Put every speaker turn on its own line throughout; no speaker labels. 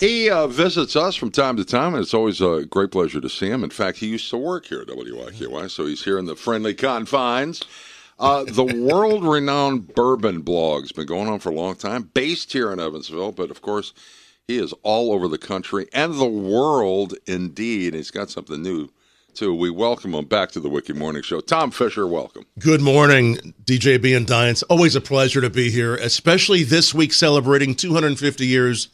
He visits us from time to time, and it's always a great pleasure to see him. In fact, he used to work here at WIKY, so he's here in the friendly confines. The world-renowned BourbonBlog has been going on for a long time, based here in Evansville, but of course, he is all over the country and the world, indeed. He's got something new, too. We welcome him back to the WIKY Morning Show. Tom Fischer, welcome.
Good morning, DJB and Diane. It's always a pleasure to be here, especially this week celebrating 250 years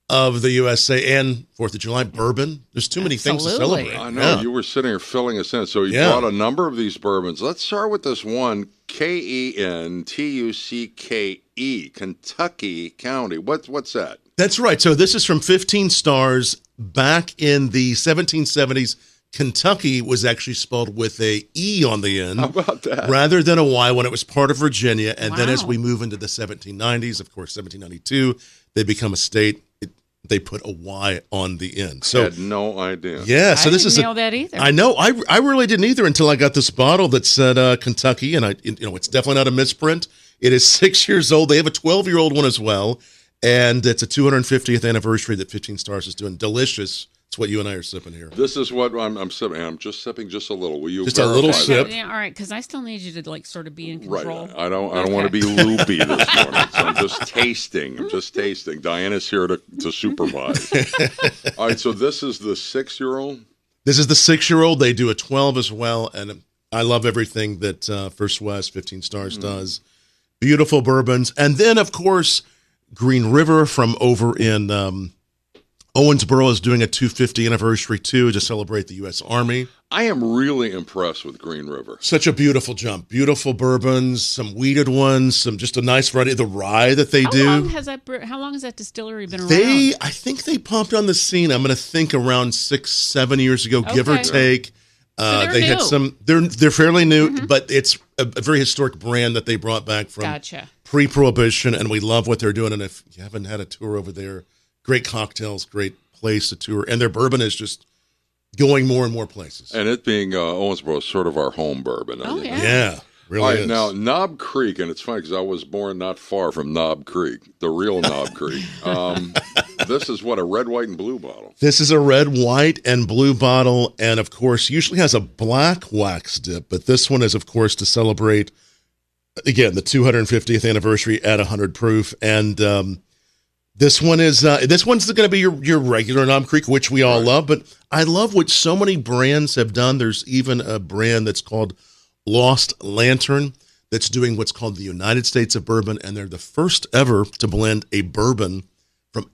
of the USA and 4th of July. Bourbon. There's too many things to celebrate.
I know. You were sitting here filling us in. So you brought a number of these bourbons. Let's start with this one, Kentucky, Kentucky County. What's that?
That's right. So this is from 15 Stars. Back in the 1770s, Kentucky was actually spelled with a E on the end.
How about that?
Rather than a Y when it was part of Virginia. And then as we move into the 1790s, of course, 1792, they become a state. They put a Y on the end. So
I had no idea.
Yeah, so this
didn't know that either.
I know. I really didn't either until I got this bottle that said Kentucky, and it's definitely not a misprint. It is 6 years old. They have a 12-year-old one as well, and it's a 250th anniversary that 15 Stars is doing. Delicious. It's what you and I are sipping here.
This is what I'm sipping. I'm just sipping just a little. Will you
just a little sip?
Yeah, all right, because I still need you to sort of be in control.
Right. I don't want to be loopy this morning. So I'm just tasting. Diane is here to supervise. All right. So this is the 6-year-old.
This is the 6-year-old. They do a 12 as well, and I love everything that First West 15 Stars does. Beautiful bourbons, and then of course Green River from over in Owensboro is doing a 250 anniversary, too, to celebrate the U.S. Army.
I am really impressed with Green River.
Such a beautiful jump. Beautiful bourbons, some weeded ones, just a nice variety. The rye that they do.
How long has that distillery been around?
I think they popped on the scene, I'm going to think around 6-7 years ago, give or take.
So
they had some. They're fairly new, but it's a very historic brand that they brought back from pre-Prohibition, and we love what they're doing. And if you haven't had a tour over there, great cocktails, great place to tour, and their bourbon is just going more and more places.
And it being Owensboro is sort of our home bourbon.
Yeah, really is.
Now, Knob Creek, and it's funny because I was born not far from Knob Creek, the real Knob Creek. This is what, a red, white, and blue bottle?
This is a red, white, and blue bottle, and of course, usually has a black wax dip, but this one is, of course, to celebrate, again, the 250th anniversary at 100 proof, and This one's going to be your regular Knob Creek, which we all love, but I love what so many brands have done. There's even a brand that's called Lost Lantern that's doing what's called the United States of Bourbon, and they're the first ever to blend a bourbon from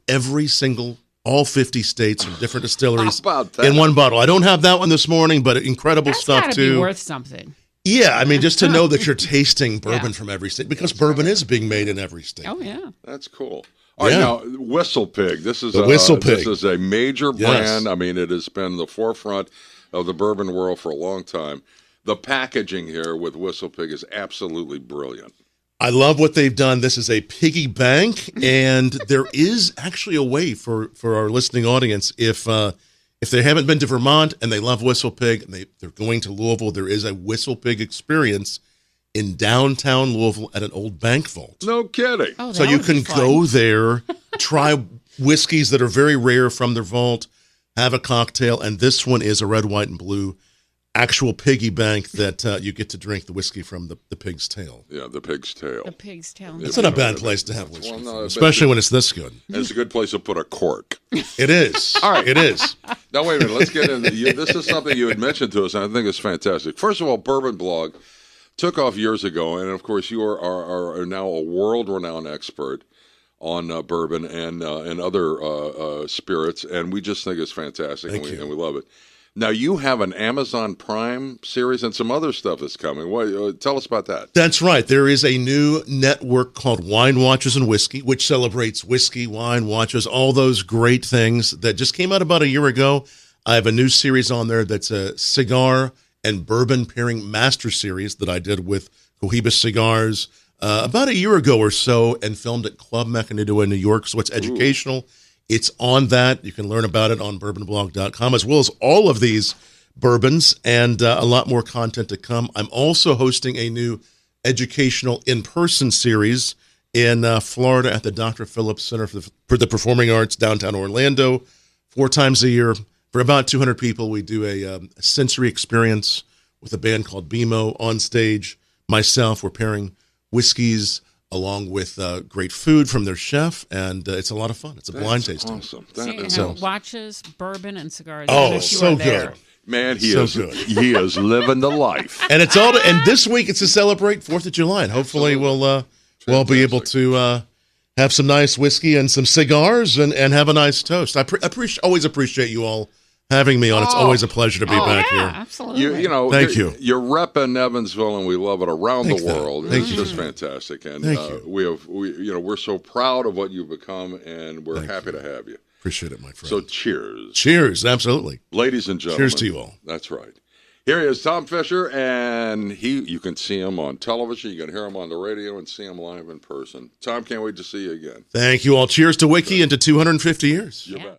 all 50 states from different distilleries in one bottle. I don't have that one this morning, but incredible stuff too.
That's gotta be worth something.
Yeah, I mean, just to know that you're tasting bourbon from every state, because bourbon is being made in every state.
Oh, yeah.
That's cool. All right, now, WhistlePig. This is
WhistlePig.
This is a major brand. I mean, it has been the forefront of the bourbon world for a long time. The packaging here with WhistlePig is absolutely brilliant.
I love what they've done. This is a PiggyBank, and there is actually a way for our listening audience, if they haven't been to Vermont and they love WhistlePig, and they're going to Louisville, there is a WhistlePig experience in downtown Louisville at an old bank vault.
No kidding.
Oh,
so you can go there, try whiskeys that are very rare from their vault, have a cocktail, and this one is a red, white, and blue actual PiggyBank that you get to drink the whiskey from the pig's tail.
Yeah, the pig's tail.
The pig's tail.
It's not a bad place to have whiskey, especially when it's this good.
And it's a good place to put a cork.
It is.
All right.
It is.
Now, wait a minute. Let's get into this is something you had mentioned to us, and I think it's fantastic. First of all, BourbonBlog took off years ago, and of course, you are now a world-renowned expert on bourbon and other spirits, and we just think it's fantastic, and we love it. Now, you have an Amazon Prime series and some other stuff that's coming. Tell us about that.
That's right. There is a new network called Wine Watchers and Whiskey, which celebrates whiskey, wine, watches, all those great things that just came out about a year ago. I have a new series on there that's a cigar and bourbon pairing master series that I did with Cohibas Cigars about a year ago or so and filmed at Club Macanudo in New York. So it's educational. It's on that. You can learn about it on BourbonBlog.com, as well as all of these bourbons and a lot more content to come. I'm also hosting a new educational in-person series in Florida at the Dr. Phillips Center for the Performing Arts, downtown Orlando. 4 times a year for about 200 people. We do a sensory experience with a band called BMO on stage. Myself, we're pairing whiskeys along with great food from their chef, and it's a lot is a blind tasting.
Awesome.
Watches, bourbon, and cigars.
Oh, so good.
Man, he
So
is
good.
he is living the life.
And it's all and this week it's to celebrate 4th of July, and hopefully we'll be able to have some nice whiskey and some cigars and have a nice toast. I always appreciate you all having me on. It's always a pleasure to be back here.
Absolutely.
Thank you. You're repping Evansville, and we love it around the world. It's just fantastic, and we're so proud of what you've become, and we're happy to have you.
Appreciate it, my friend.
So cheers.
Cheers, absolutely.
Ladies and gentlemen.
Cheers to you all.
That's right. Here he is, Tom Fischer, and you can see him on television, you can hear him on the radio, and see him live in person. Tom, can't wait to see you again.
Thank you all. Cheers to WIKY and to 250 years.
You bet.